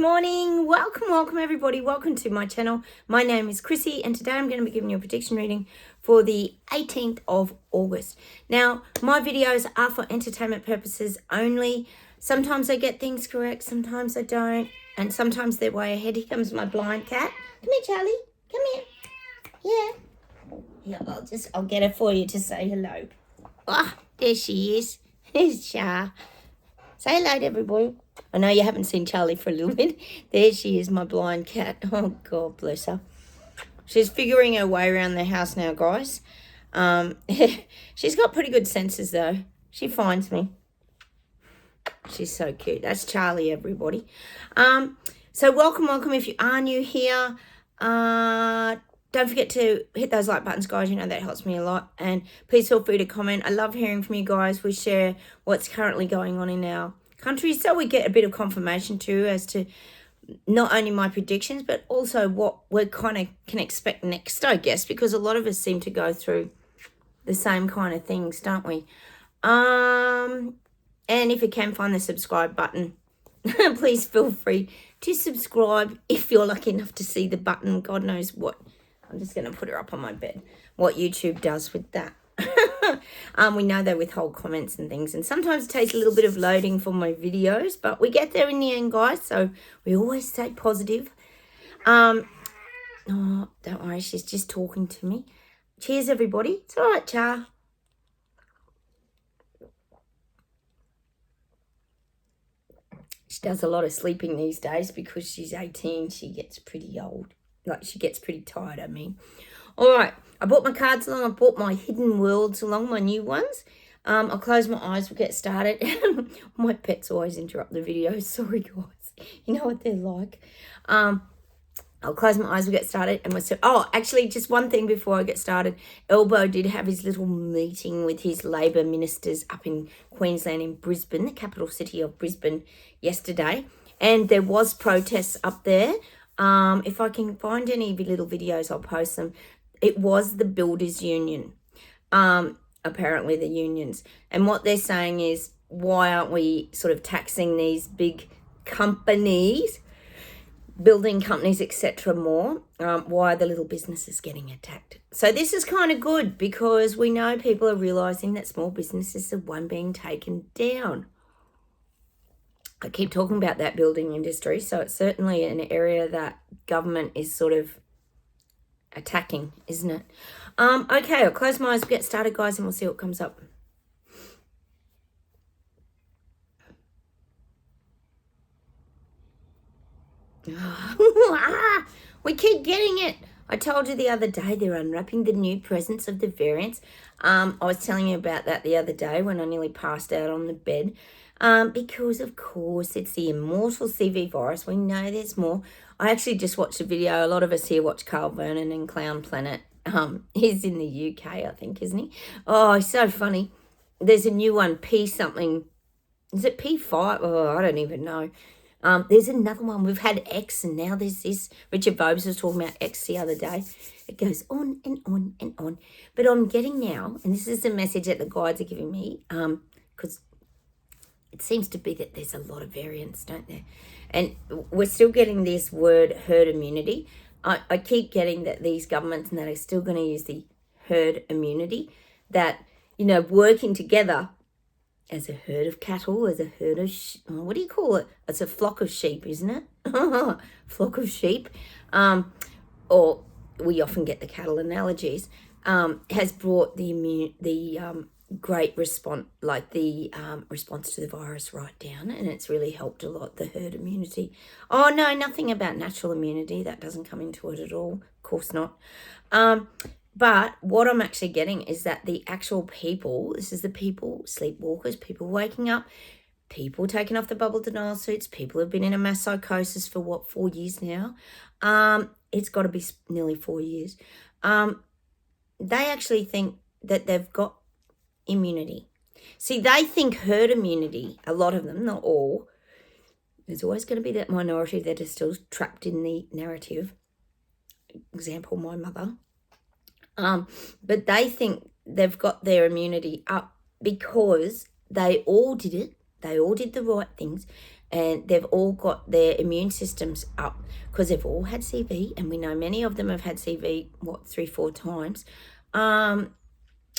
morning. Welcome everybody. Welcome to my channel. My name is Chrissy and today I'm going to be giving you a prediction reading for the 18th of August. Now, my videos are for entertainment purposes only. Sometimes I get things correct, sometimes I don't, and sometimes they're way ahead. Here comes my blind cat. Come here, Charlie. Come here. Yeah. Yeah, I'll get her for you to say hello. Ah, there she is. There's Char. Say hello to everybody. I know you haven't seen Charlie for a little bit. There she is, my blind cat. Oh, God bless her. She's figuring her way around the house now, guys. She's got pretty good senses, though. She finds me. She's so cute. That's Charlie, everybody. So welcome. If you are new here, don't forget to hit those like buttons, guys. You know that helps me a lot. And please feel free to comment. I love hearing from you guys. We share what's currently going on in our country, so we get a bit of confirmation too as to not only my predictions, but also what we kind of can expect next, I guess, because a lot of us seem to go through the same kind of things, don't we? And if you can find the subscribe button, please feel free to subscribe if you're lucky enough to see the button. God knows what. I'm just going to put her up on my bed. What YouTube does with that. We know they withhold comments and things. And sometimes it takes a little bit of loading for my videos. But we get there in the end, guys. So we always stay positive. Oh, don't worry. She's just talking to me. Cheers, everybody. It's all right, Char. She does a lot of sleeping these days because she's 18. She gets pretty old. Like, she gets pretty tired, I mean. All right. I brought my cards along. I brought my hidden worlds along, my new ones. I'll close my eyes. We'll get started. My pets always interrupt the video. Sorry, guys. You know what they're like. I'll close my eyes. We'll get started. And actually, just one thing before I get started. Elbow did have his little meeting with his Labor ministers up in Queensland, in Brisbane, the capital city of Brisbane, yesterday. And there was protests up there. If I can find any little videos, I'll post them. It was the Builders Union, apparently the unions. And what they're saying is, why aren't we sort of taxing these big companies, building companies, etc. more? Why are the little businesses getting attacked? So this is kind of good because we know people are realising that small businesses are one being taken down. I keep talking about that building industry, so it's certainly an area that government is sort of attacking, isn't it? Okay, I'll close my eyes, get started, guys, and we'll see what comes up. We keep getting it. I told you the other day they're unwrapping the new presents of the variants. I was telling you about that the other day when I nearly passed out on the bed. Because, of course, it's the immortal CV virus. We know there's more. I actually just watched a video. A lot of us here watch Carl Vernon and Clown Planet. He's in the UK, I think, isn't he? Oh, he's so funny. There's a new one, P something. Is it P5? Oh, I don't even know. There's another one. We've had X and now there's this. Richard Bobes was talking about X the other day. It goes on and on and on. But I'm getting now, and this is the message that the guides are giving me, because it seems to be that there's a lot of variants, don't there? And we're still getting this word herd immunity. I keep getting that these governments and that are still going to use the herd immunity, that, you know, working together as a herd of cattle, as a herd of, what do you call it? It's a flock of sheep, isn't it? Flock of sheep. Or we often get the cattle analogies, has brought the great response, like the response to the virus right down, and it's really helped a lot, the herd immunity. Oh no, nothing about natural immunity, that doesn't come into it at all, of course not. But what I'm actually getting is that the actual people, this is the people, sleepwalkers, people waking up, people taking off the bubble denial suits, people have been in a mass psychosis for 4 years now. It's got to be nearly 4 years. They actually think that they've got immunity. See, they think herd immunity, a lot of them, not all. There's always going to be that minority that is still trapped in the narrative. Example, my mother. But they think they've got their immunity up because they all did it. They all did the right things. and they've all got their immune systems up because they've all had CV, and we know many of them have had CV, 3-4 times,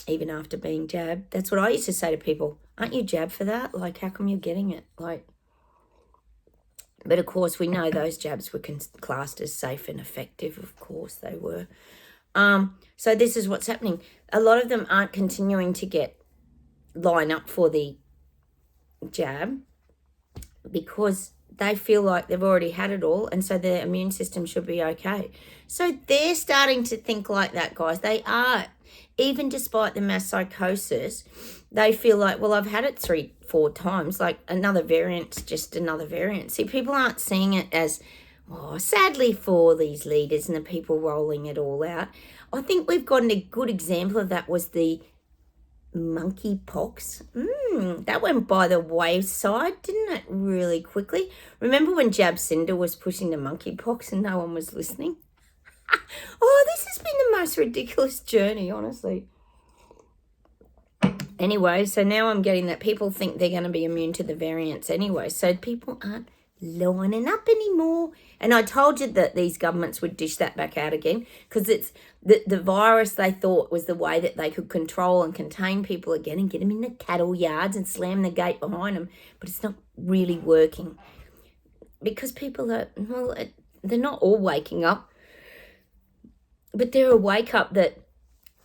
even after being jabbed. That's what I used to say to people. Aren't you jabbed for that? Like, how come you're getting it? Like, but of course, we know those jabs were classed as safe and effective. Of course, they were. So this is what's happening. A lot of them aren't continuing to line up for the jab because they feel like they've already had it all, and so their immune system should be okay. So they're starting to think like that, guys. They are. Even despite the mass psychosis, they feel like, well, I've had it 3-4 times. Like, another variant's just another variant. See, people aren't seeing it as, sadly for these leaders and the people rolling it all out. I think we've gotten a good example of that was the monkeypox. That went by the wayside, didn't it, really quickly? Remember when Jacinda was pushing the monkeypox and no one was listening? This has been the most ridiculous journey, honestly. Anyway, so now I'm getting that people think they're going to be immune to the variants anyway. So people aren't lining up anymore. And I told you that these governments would dish that back out again because it's the virus they thought was the way that they could control and contain people again and get them in the cattle yards and slam the gate behind them. But it's not really working because people are, they're not all waking up. But they're a wake up that,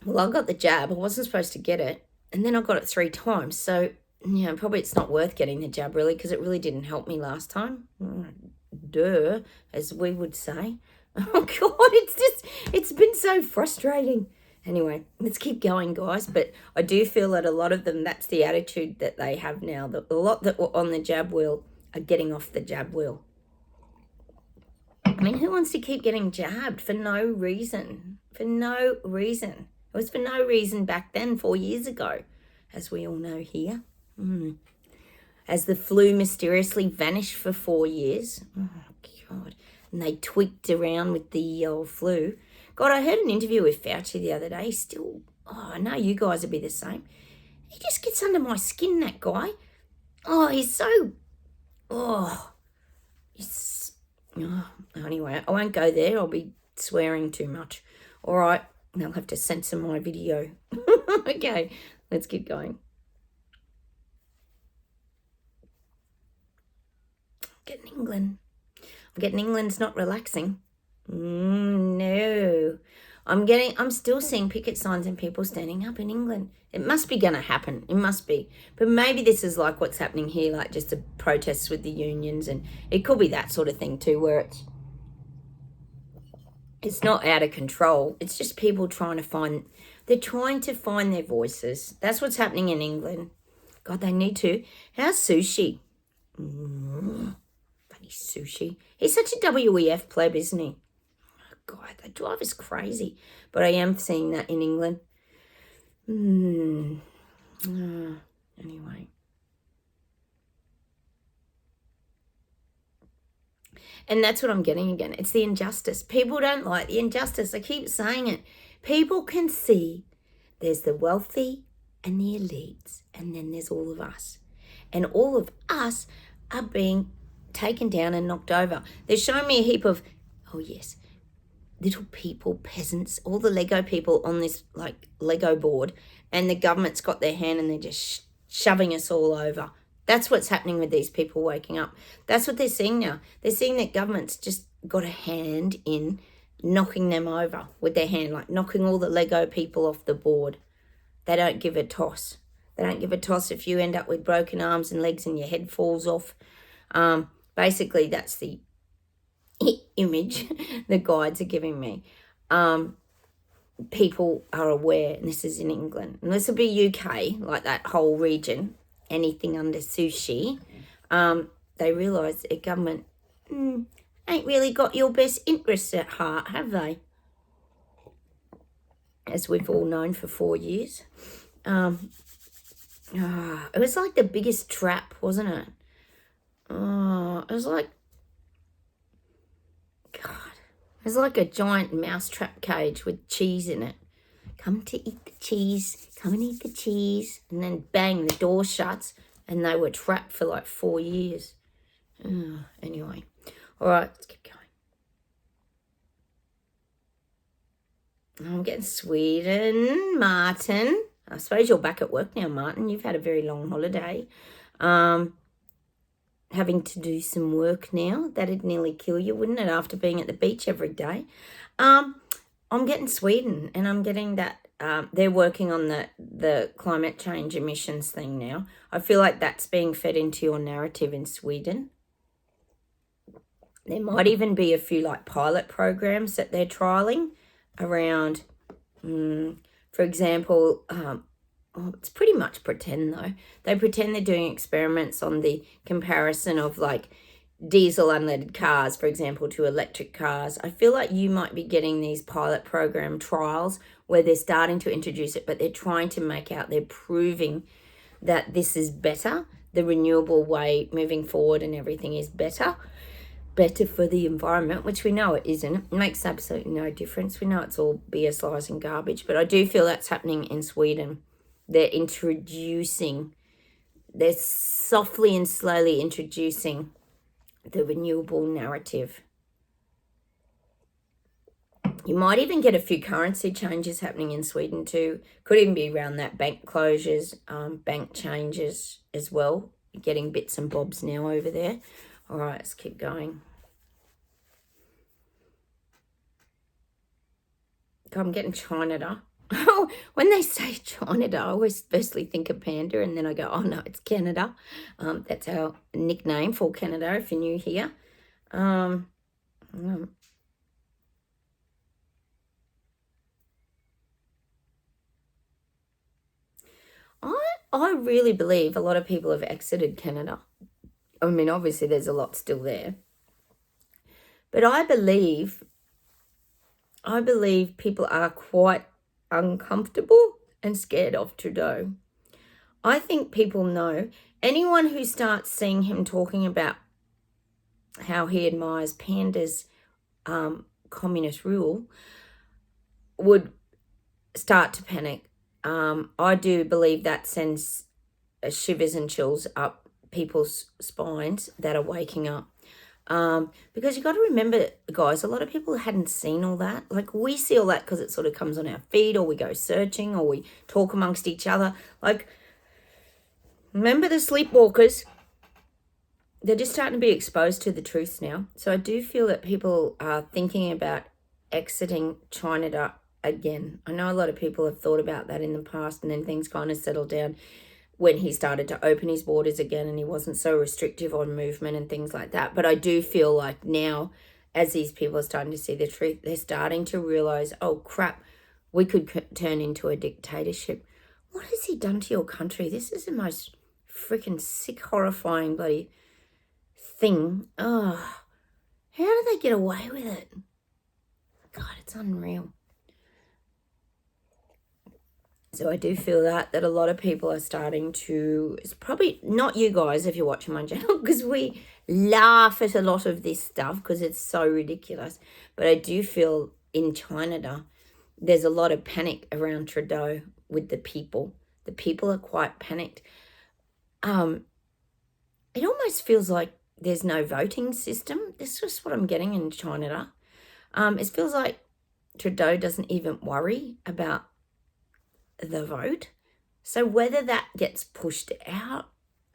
I got the jab. I wasn't supposed to get it. And then I got it 3 times. So, probably it's not worth getting the jab, really, because it really didn't help me last time. Duh, as we would say. Oh, God, it's been so frustrating. Anyway, let's keep going, guys. But I do feel that a lot of them, that's the attitude that they have now. A lot that were on the jab wheel are getting off the jab wheel. I mean, who wants to keep getting jabbed for no reason? For no reason. It was for no reason back then, 4 years ago, as we all know here. As the flu mysteriously vanished for 4 years. Oh, God. And they tweaked around with the old flu. God, I heard an interview with Fauci the other day. Still, I know you guys would be the same. He just gets under my skin, that guy. He's so... Anyway, I won't go there. I'll be swearing too much. All right, I'll have to censor my video. Okay, let's keep going. I'm getting England's not relaxing. No. I'm still seeing picket signs and people standing up in England. It must be going to happen. It must be. But maybe this is like what's happening here, like just the protests with the unions, and it could be that sort of thing too, where it's not out of control. It's just people trying to find their voices. That's what's happening in England. God, they need to. How's Sushi? Bloody Sushi. He's such a WEF pleb, isn't he? Oh, God, they drive us crazy. But I am seeing that in England. Anyway. And that's what I'm getting again. It's the injustice. People don't like the injustice. I keep saying it. People can see there's the wealthy and the elites, and then there's all of us. And all of us are being taken down and knocked over. They're showing me a heap of, little people, peasants, all the Lego people on this like Lego board, and the government's got their hand and they're just shoving us all over. That's what's happening with these people waking up. That's what they're seeing now. They're seeing that government's just got a hand in knocking them over with their hand, like knocking all the Lego people off the board. They don't give a toss. They don't give a toss if you end up with broken arms and legs and your head falls off. Basically, that's the image the guides are giving me. People are aware, and this is in England, and this will be UK, like that whole region, anything under Sushi. They realise the government ain't really got your best interests at heart, have they? As we've all known for 4 years. It was like the biggest trap, wasn't it? It was like, God, it was like a giant mousetrap cage with cheese in it. Come to eat the cheese, come and eat the cheese. And then bang, the door shuts, and they were trapped for like 4 years. Anyway, all right, let's keep going. I'm getting Sweden, Martin. I suppose you're back at work now, Martin. You've had a very long holiday. Having to do some work now. That'd nearly kill you, wouldn't it, after being at the beach every day? I'm getting Sweden, and I'm getting that they're working on the climate change emissions thing now. I feel like that's being fed into your narrative in Sweden. There might even be a few like pilot programs that they're trialing around, for example, it's pretty much pretend though. They pretend they're doing experiments on the comparison of like diesel unleaded cars, for example, to electric cars. I feel like you might be getting these pilot program trials where they're starting to introduce it, but they're trying to make out, they're proving that this is better. The renewable way moving forward and everything is better for the environment, which we know it isn't. It makes absolutely no difference. We know it's all BS, lies and garbage, but I do feel that's happening in Sweden. They're softly and slowly introducing the renewable narrative. You might even get a few currency changes happening in Sweden too. Could even be around that bank closures, bank changes as well. You're getting bits and bobs now over there. All right, let's keep going. I'm getting China. When they say China, I always firstly think of panda, and then I go, oh no, it's Canada. That's our nickname for Canada, if you're new here. I really believe a lot of people have exited Canada. I mean, obviously there's a lot still there. But I believe people are quite uncomfortable and scared of Trudeau. I think people know. Anyone who starts seeing him talking about how he admires pandas' communist rule would start to panic. I do believe that sends shivers and chills up people's spines that are waking up. Because you got to remember, guys, a lot of people hadn't seen all that. Like, we see all that because it sort of comes on our feed, or we go searching, or we talk amongst each other. Like, remember the sleepwalkers? They're just starting to be exposed to the truths now. So I do feel that people are thinking about exiting China again. I know a lot of people have thought about that in the past, and then things kind of settled down when he started to open his borders again and he wasn't so restrictive on movement and things like that. But I do feel like now, as these people are starting to see the truth, they're starting to realize, oh crap, we could turn into a dictatorship. What has he done to your country? This is the most freaking sick, horrifying bloody thing. Oh, how do they get away with it? God, it's unreal. So I do feel that a lot of people are starting to, it's probably not you guys if you're watching my channel, because we laugh at a lot of this stuff because it's so ridiculous. But I do feel in China, there's a lot of panic around Trudeau with the people. The people are quite panicked. It almost feels like there's no voting system. That's just what I'm getting in China. It feels like Trudeau doesn't even worry about the vote. So whether that gets pushed out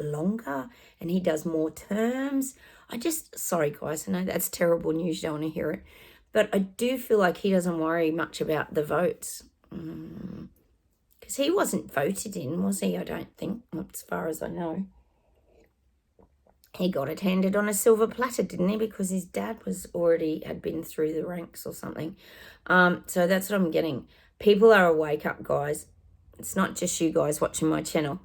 longer and he does more terms, sorry guys, I know that's terrible news, you don't want to hear it, but I do feel like he doesn't worry much about the votes. Because he wasn't voted in, was he? I don't think, as far as I know. He got it handed on a silver platter, didn't he? Because his dad had been through the ranks or something. So that's what I'm getting. People are awake up, guys. It's not just you guys watching my channel.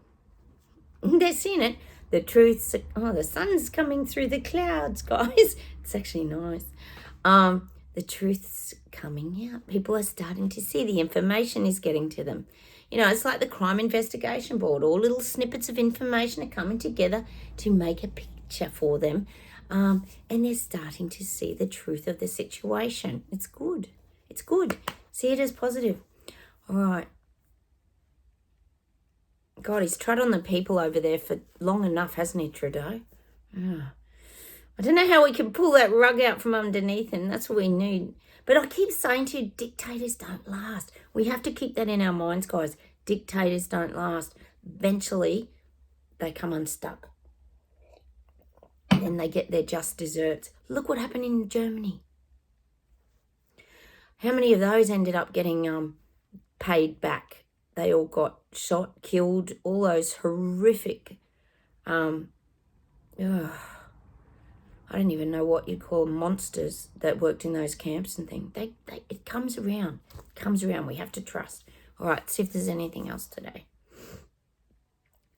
They're seeing it. The truth's, the sun's coming through the clouds, guys. It's actually nice. The truth's coming out. People are starting to see. The information is getting to them. You know, it's like the Crime Investigation Board. All little snippets of information are coming together to make a picture for them. And they're starting to see the truth of the situation. It's good. It's good. See it as positive. All right. God, he's trod on the people over there for long enough, hasn't he, Trudeau? Yeah. I don't know how we can pull that rug out from underneath him. That's what we need. But I keep saying to you, dictators don't last. We have to keep that in our minds, guys. Dictators don't last. Eventually, they come unstuck. And then they get their just desserts. Look what happened in Germany. How many of those ended up getting paid back? They all got shot, killed, all those horrific... I don't even know what you'd call monsters that worked in those camps and things. It comes around. It comes around. We have to trust. All right, see if there's anything else today.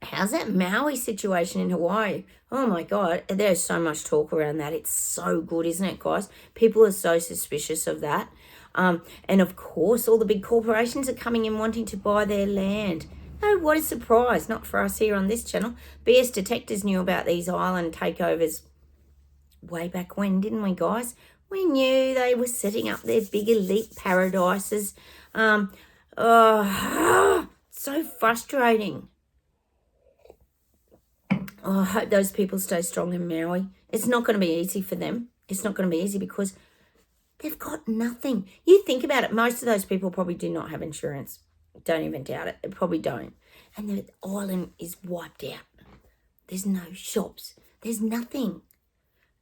How's that Maui situation in Hawaii? Oh, my God. There's so much talk around that. It's so good, isn't it, guys? People are so suspicious of that. And, of course, all the big corporations are coming in wanting to buy their land. Oh, what a surprise. Not for us here on this channel. BS Detectors knew about these island takeovers way back when, didn't we, guys? We knew they were setting up their big elite paradises. So frustrating. Oh, I hope those people stay strong in Maui. It's not going to be easy for them. It's not going to be easy because they've got nothing. You think about it, most of those people probably do not have insurance. Don't even doubt it. They probably don't. And the island is wiped out. There's no shops. There's nothing.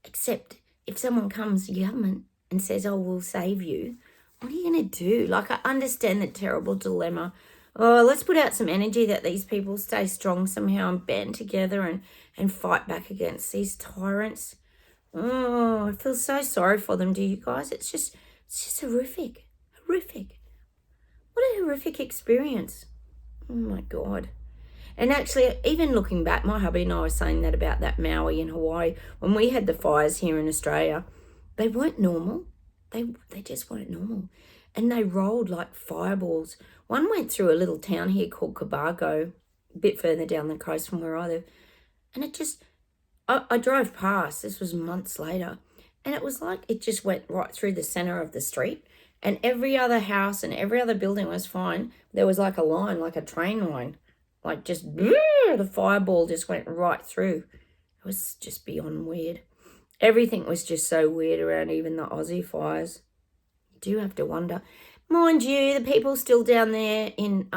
Except if someone comes to government and says, oh, we'll save you, what are you going to do? Like, I understand the terrible dilemma. Oh, let's put out some energy that these people stay strong somehow and band together and fight back against these tyrants. Oh, I feel so sorry for them, do you guys? It's just horrific. Horrific. What a horrific experience. Oh, my God. And actually, even looking back, my hubby and I were saying that about that Maui in Hawaii. When we had the fires here in Australia, they weren't normal. They just weren't normal. And they rolled like fireballs. One went through a little town here called Cobargo, a bit further down the coast from where I live. And it just, I drove past, this was months later, and it was like it just went right through the centre of the street. And every other house and every other building was fine. There was like a line, like a train line. Like just, the fireball just went right through. It was just beyond weird. Everything was just so weird around even the Aussie fires. You do have to wonder. Mind you, the people still down there in,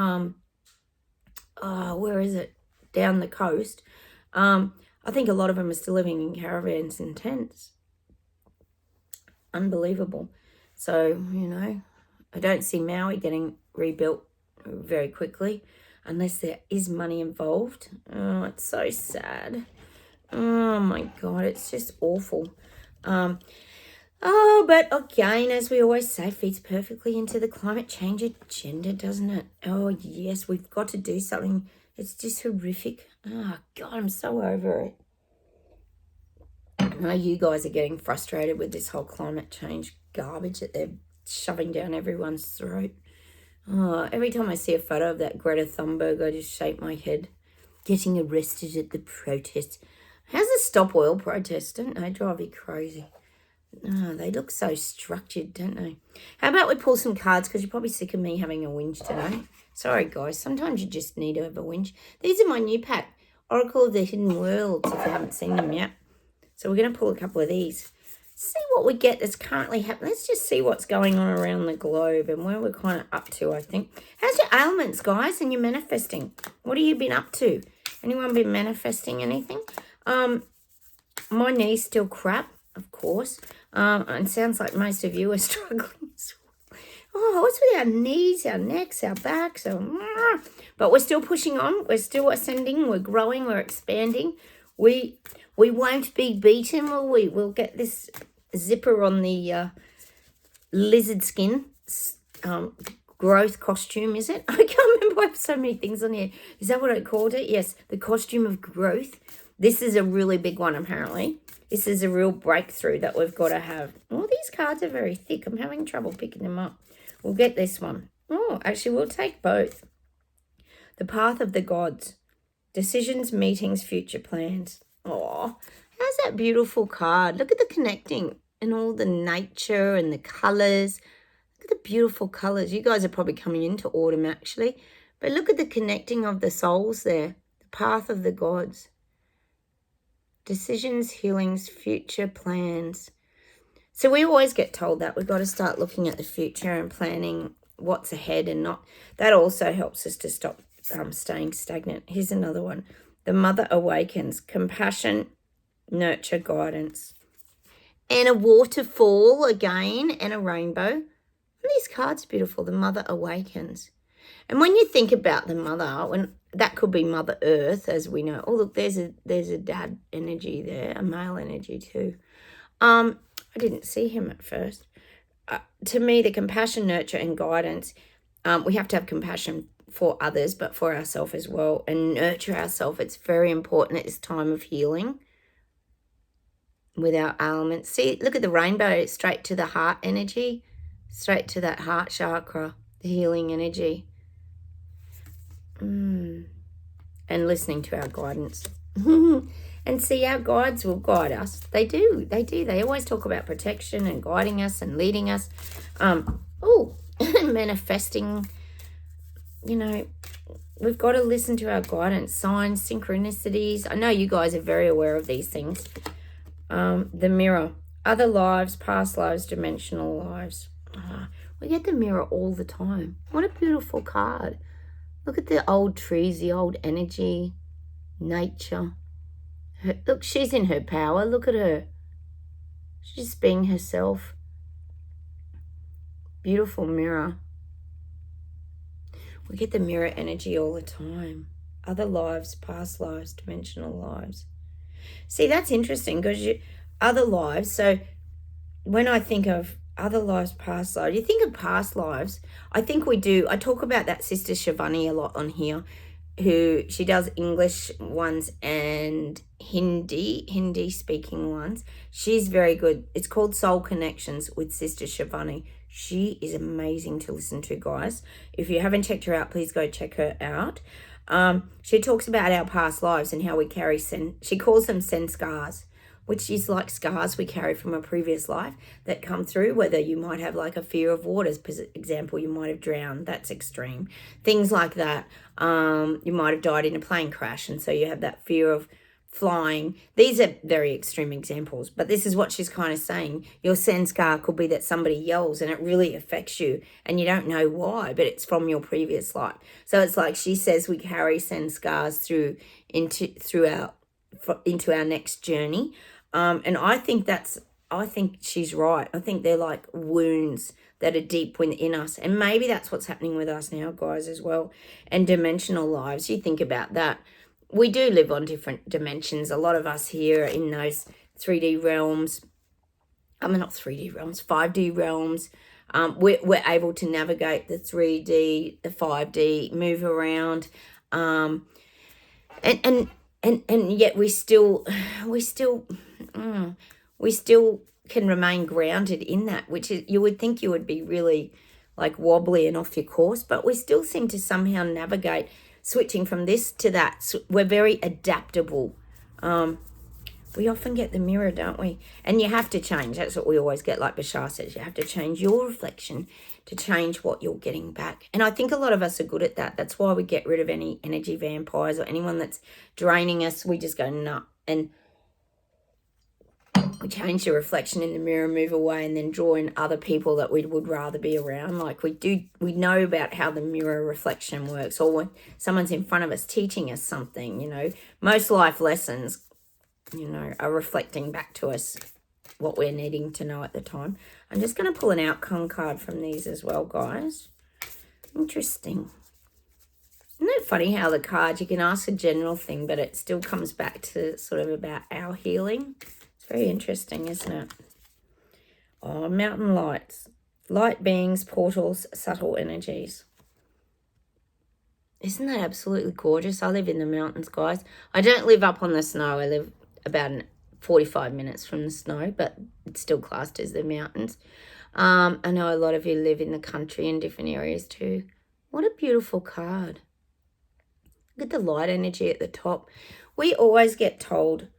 where is it? Down the coast. I think a lot of them are still living in caravans and tents. Unbelievable. So, I don't see Maui getting rebuilt very quickly. Unless there is money involved. Oh, it's so sad. Oh, my God, it's just awful. But again, as we always say, feeds perfectly into the climate change agenda, doesn't it? Oh, yes, we've got to do something. It's just horrific. Oh, God, I'm so over it. I know you guys are getting frustrated with this whole climate change garbage that they're shoving down everyone's throat. Oh, every time I see a photo of that Greta Thunberg, I just shake my head. Getting arrested at the protest. How's the Stop Oil protest? Don't they drive you crazy? Oh, they look so structured, don't they? How about we pull some cards, because you're probably sick of me having a whinge today. Sorry, guys. Sometimes you just need to have a whinge. These are my new pack, Oracle of the Hidden Worlds, if you haven't seen them yet. So we're going to pull a couple of these. See what we get that's currently happening. Let's just see what's going on around the globe and where we're kind of up to, I think. How's your ailments, guys, and your manifesting? What have you been up to? Anyone been manifesting anything? My knee's still crap, of course. And sounds like most of you are struggling as well. Oh, what's with our knees, our necks, our backs? But we're still pushing on. We're still ascending. We're growing. We're expanding. We won't be beaten, will we? We'll get this zipper on the lizard skin growth costume, is it? I can't remember. I have so many things on here. Is that what I called it? Yes, the costume of growth. This is a really big one, apparently. This is a real breakthrough that we've got to have. Oh, these cards are very thick. I'm having trouble picking them up. We'll get this one. Oh, actually, we'll take both. The Path of the Gods. Decisions, meetings, future plans. Oh, how's that beautiful card? Look at the connecting and all the nature and the colours. Look at the beautiful colours. You guys are probably coming into autumn, actually. But look at the connecting of the souls there. The Path of the Gods. Decisions, healings, future plans. So we always get told that we've got to start looking at the future and planning what's ahead and not. That also helps us to stop staying stagnant. Here's another one. The Mother awakens. Compassion, nurture, guidance. And a waterfall again and a rainbow. And these cards are beautiful. The Mother awakens. And when you think about the mother, when that could be Mother Earth, as we know. Oh, look, there's a dad energy there, a male energy too. I didn't see him at first. To me, the compassion, nurture, and guidance, we have to have compassion for others, but for ourselves as well, and nurture ourselves. It's very important at this time of healing with our ailments. See, look at the rainbow, straight to the heart energy, straight to that heart chakra, the healing energy. And listening to our guidance. And see, our guides will guide us. They do. They always talk about protection and guiding us and leading us. Manifesting. You know, we've got to listen to our guidance, signs, synchronicities. I know you guys are very aware of these things. The mirror. Other lives, past lives, dimensional lives. We get the mirror all the time. What a beautiful card. Look at the old trees, the old energy, nature. Look, she's in her power. Look at her. She's being herself. Beautiful mirror. We get the mirror energy all the time. Other lives, past lives, dimensional lives. See, that's interesting because other lives. So when I think of other lives, past lives, you think of past lives. I think we do. I talk about that Sister Shivani a lot on here, who she does English ones and Hindi speaking ones. She's very good. It's called Soul Connections with Sister Shivani. She is amazing to listen to, guys. If you haven't checked her out, please go check her out. She talks about our past lives and how we carry she calls them scars, which is like scars we carry from a previous life that come through, whether you might have like a fear of water, for example, you might have drowned, that's extreme. Things like that. You might have died in a plane crash, and so you have that fear of flying. These are very extreme examples, but this is what she's kind of saying. Your scar could be that somebody yells and it really affects you and you don't know why, but it's from your previous life. So it's like she says we carry scars through into our next journey. And I think she's right. I think they're like wounds that are deep within us. And maybe that's what's happening with us now, guys, as well. And dimensional lives, you think about that. We do live on different dimensions. A lot of us here are in those 3D realms. Not 3D realms, 5D realms. We're able to navigate the 3D, the 5D, move around. And yet we still can remain grounded in that, which is, you would think you would be really like wobbly and off your course, but we still seem to somehow navigate switching from this to that. So we're very adaptable. We often get the mirror, don't we? And you have to change. That's what we always get, like Bashar says. You have to change your reflection to change what you're getting back. And I think a lot of us are good at that. That's why we get rid of any energy vampires or anyone that's draining us. We just go, nah. And we change the reflection in the mirror, move away, and then draw in other people that we would rather be around. Like we know about how the mirror reflection works, or when someone's in front of us teaching us something, most life lessons, are reflecting back to us what we're needing to know at the time. I'm just going to pull an outcome card from these as well, guys. Interesting. Isn't it funny how the cards, you can ask a general thing, but it still comes back to sort of about our healing? Very interesting, isn't it? Oh, mountain lights. Light beings, portals, subtle energies. Isn't that absolutely gorgeous? I live in the mountains, guys. I don't live up on the snow. I live about 45 minutes from the snow, but it's still classed as the mountains. I know a lot of you live in the country in different areas too. What a beautiful card. Look at the light energy at the top. We always get told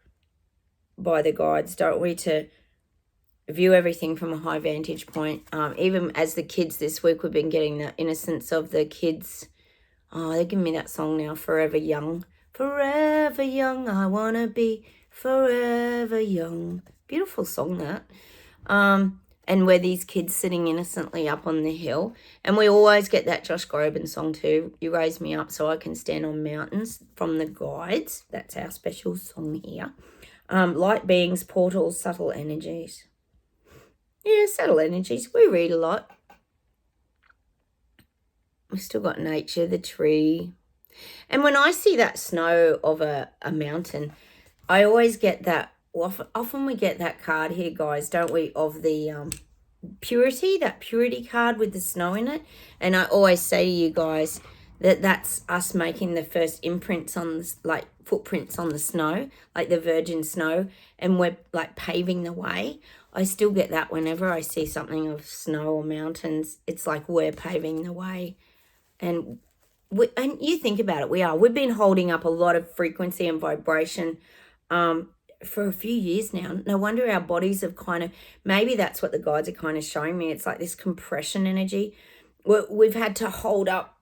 by the guides, don't we, to view everything from a high vantage point. Even as the kids this week, we've been getting the innocence of the kids. Oh, they're giving me that song now, Forever Young. Forever young, I want to be forever young. Beautiful song, that. And we're these kids sitting innocently up on the hill. And we always get that Josh Groban song too. You raise me up so I can stand on mountains, from the Guides. That's our special song here. Light beings, portals, subtle energies. Yeah, subtle energies. We read a lot. We've still got nature, the tree. And when I see that snow of a mountain, I always get that. Often we get that card here, guys, don't we, of the purity, that purity card with the snow in it. And I always say to you guys that that's us making the first imprints on this, like footprints on the snow, like the virgin snow, and we're like paving the way. I still get that whenever I see something of snow or mountains. It's like we're paving the way. And you think about it, we've been holding up a lot of frequency and vibration for a few years now. No wonder our bodies have kind of, maybe that's what the guides are kind of showing me. It's like this compression energy. We've had to hold up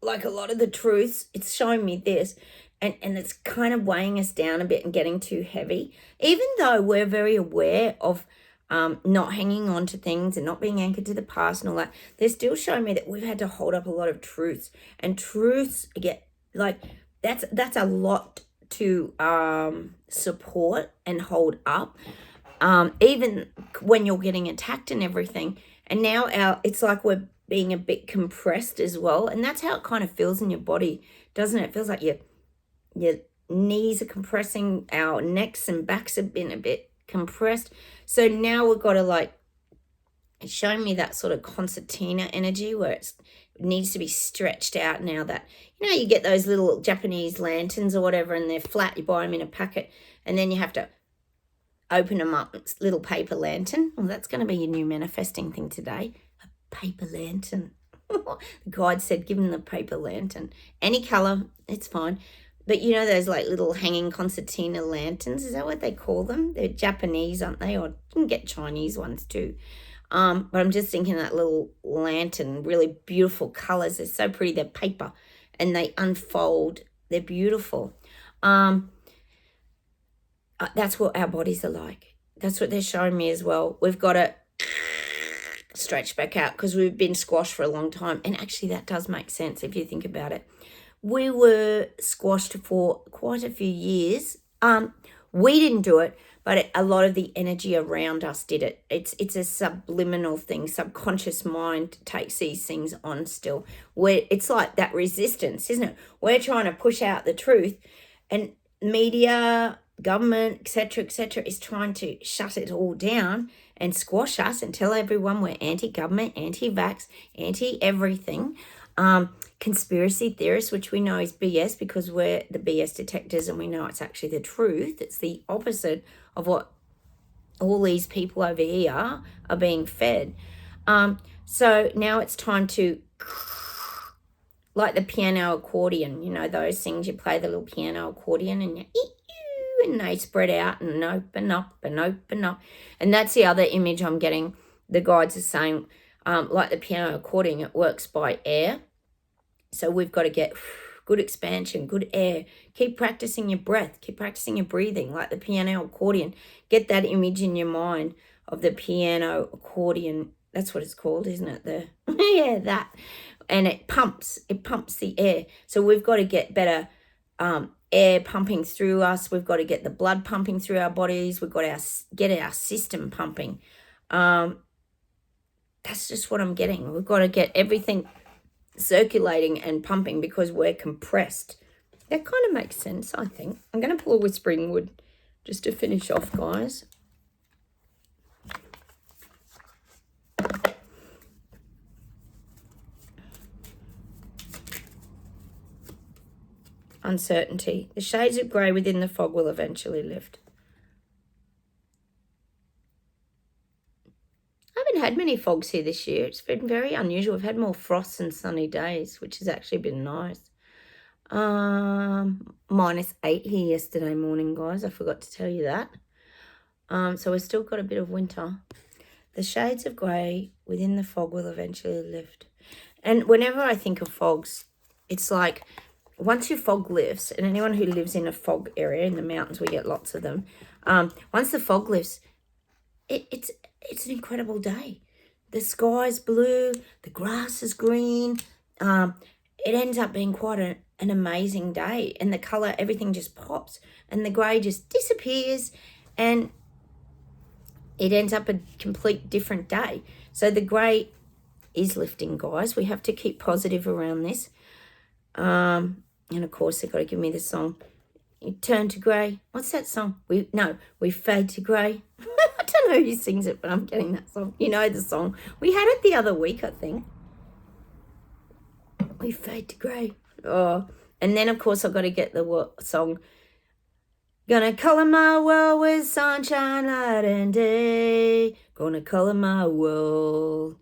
like a lot of the truths. It's showing me this, and it's kind of weighing us down a bit and getting too heavy, even though we're very aware of not hanging on to things and not being anchored to the past and all that. They're still showing me that we've had to hold up a lot of truths, and truths get like that's a lot to support and hold up, even when you're getting attacked and everything. And now it's like we're being a bit compressed as well, and that's how it kind of feels in your body, doesn't it? It feels like your knees are compressing, our necks and backs have been a bit compressed. So now we've got to, like, it's showing me that sort of concertina energy where it needs to be stretched out now. That, you get those little Japanese lanterns or whatever, and they're flat, you buy them in a packet, and then you have to open them up. It's a little paper lantern. Well, that's going to be your new manifesting thing today, a paper lantern. The guide said give them the paper lantern, any color, it's fine. But those like little hanging concertina lanterns, is that what they call them? They're Japanese, aren't they? Or you can get Chinese ones too. But I'm just thinking that little lantern, really beautiful colors. They're so pretty. They're paper and they unfold. They're beautiful. That's what our bodies are like. That's what they're showing me as well. We've got to stretch back out because we've been squashed for a long time. And actually that does make sense if you think about it. We were squashed for quite a few years. We didn't do it, but a lot of the energy around us did it. It's a subliminal thing. Subconscious mind takes these things on still. It's like that resistance, isn't it? We're trying to push out the truth, and media, government, etc., is trying to shut it all down and squash us and tell everyone we're anti-government, anti-vax, anti-everything. Conspiracy theorists, which we know is BS because we're the BS detectors and we know it's actually the truth. It's the opposite of what all these people over here are being fed. So now it's time to, like the piano accordion, those things you play the little piano accordion and and they spread out and open up and open up. And that's the other image I'm getting. The guides are saying, like the piano accordion, it works by air. So we've got to get good expansion, good air. Keep practicing your breath. Keep practicing your breathing, like the piano accordion. Get that image in your mind of the piano accordion. That's what it's called, isn't it? Yeah, that. And it pumps the air. So we've got to get better air pumping through us. We've got to get the blood pumping through our bodies. We've got to get our system pumping. That's just what I'm getting. We've got to get everything circulating and pumping because we're compressed. That kind of makes sense, I think. I'm going to pull a whispering wood just to finish off, guys. Uncertainty. The shades of grey within the fog will eventually lift. I haven't had many fogs here this year. It's been very unusual. We've had more frosts and sunny days, which has actually been nice. -8 here yesterday morning, guys. I forgot to tell you that. So we've still got a bit of winter. The shades of grey within the fog will eventually lift. And whenever I think of fogs, it's like once your fog lifts, and anyone who lives in a fog area in the mountains, we get lots of them. Once the fog lifts, it's an incredible day. The sky's blue, the grass is green. It ends up being quite an amazing day, and the colour, everything just pops, and the grey just disappears, and it ends up a complete different day. So the grey is lifting, guys. We have to keep positive around this. And of course, they've got to give me the song. You turn to grey. What's that song? We fade to grey. I don't know who sings it, but I'm getting that song. You know the song. We had it the other week, I think. We fade to grey. Oh, and then of course I've got to get the song. Gonna colour my world with sunshine, light and day. Gonna colour my world.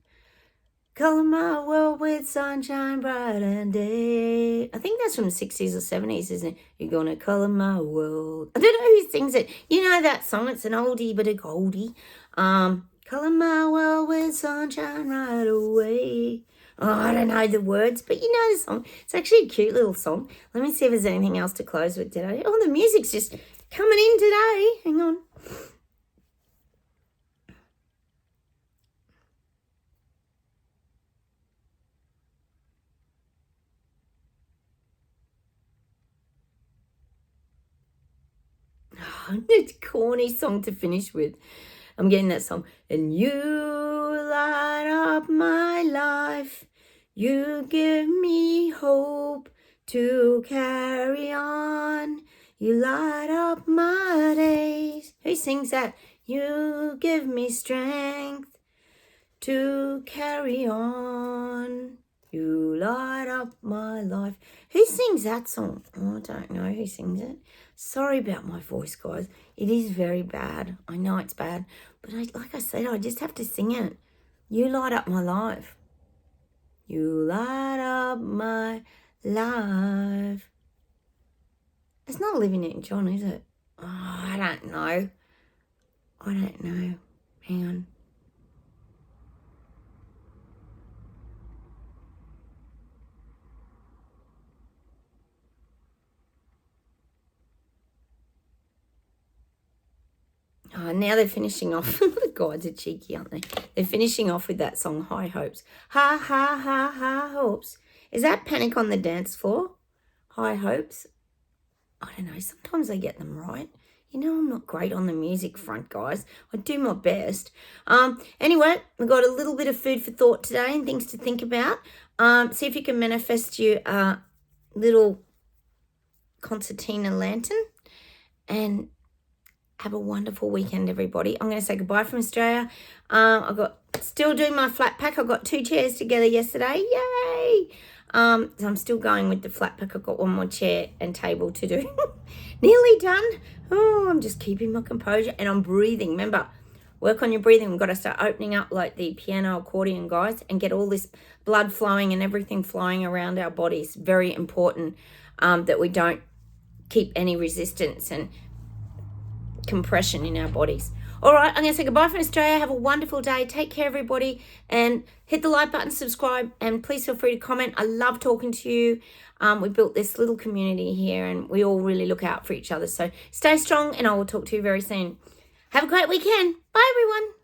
Colour my world with sunshine, bright and day. I think that's from the 60s or 70s, isn't it? You're gonna colour my world. I don't know who sings it. You know that song. It's an oldie but a goldie. Colour my world with sunshine right away. Oh, I don't know the words, but you know the song. It's actually a cute little song. Let me see if there's anything else to close with today. Oh, the music's just coming in today. Hang on. Oh, it's a corny song to finish with. I'm getting that song. And you light up my life. You give me hope to carry on. You light up my days. Who sings that? You give me strength to carry on. You light up my life. Who sings that song? Oh, I don't know who sings it. Sorry about my voice, guys. It is very bad. I know it's bad. But like I said, I just have to sing it. You light up my life. You light up my life. It's not Living It, John, is it? Oh, I don't know. Hang on. Oh, now they're finishing off. The guides are cheeky, aren't they? They're finishing off with that song, High Hopes. Ha, ha, ha, ha, hopes. Is that Panic on the Dance Floor? High Hopes? I don't know. Sometimes I get them right. You know, I'm not great on the music front, guys. I do my best. Anyway, we've got a little bit of food for thought today and things to think about. See if you can manifest your little concertina lantern. And have a wonderful weekend, everybody. I'm going to say goodbye from Australia. I've got still doing my flat pack. I got 2 chairs together yesterday. Yay! So I'm still going with the flat pack. I've got one more chair and table to do. Nearly done. Oh, I'm just keeping my composure and I'm breathing. Remember, work on your breathing. We've got to start opening up like the piano accordion, guys, and get all this blood flowing and everything flowing around our bodies. Very important that we don't keep any resistance and compression in our bodies. All right, I'm going to say goodbye from Australia. Have a wonderful day. Take care, everybody, and hit the like button, subscribe, and please feel free to comment. I love talking to you. We built this little community here, and we all really look out for each other. So stay strong, and I will talk to you very soon. Have a great weekend. Bye, everyone.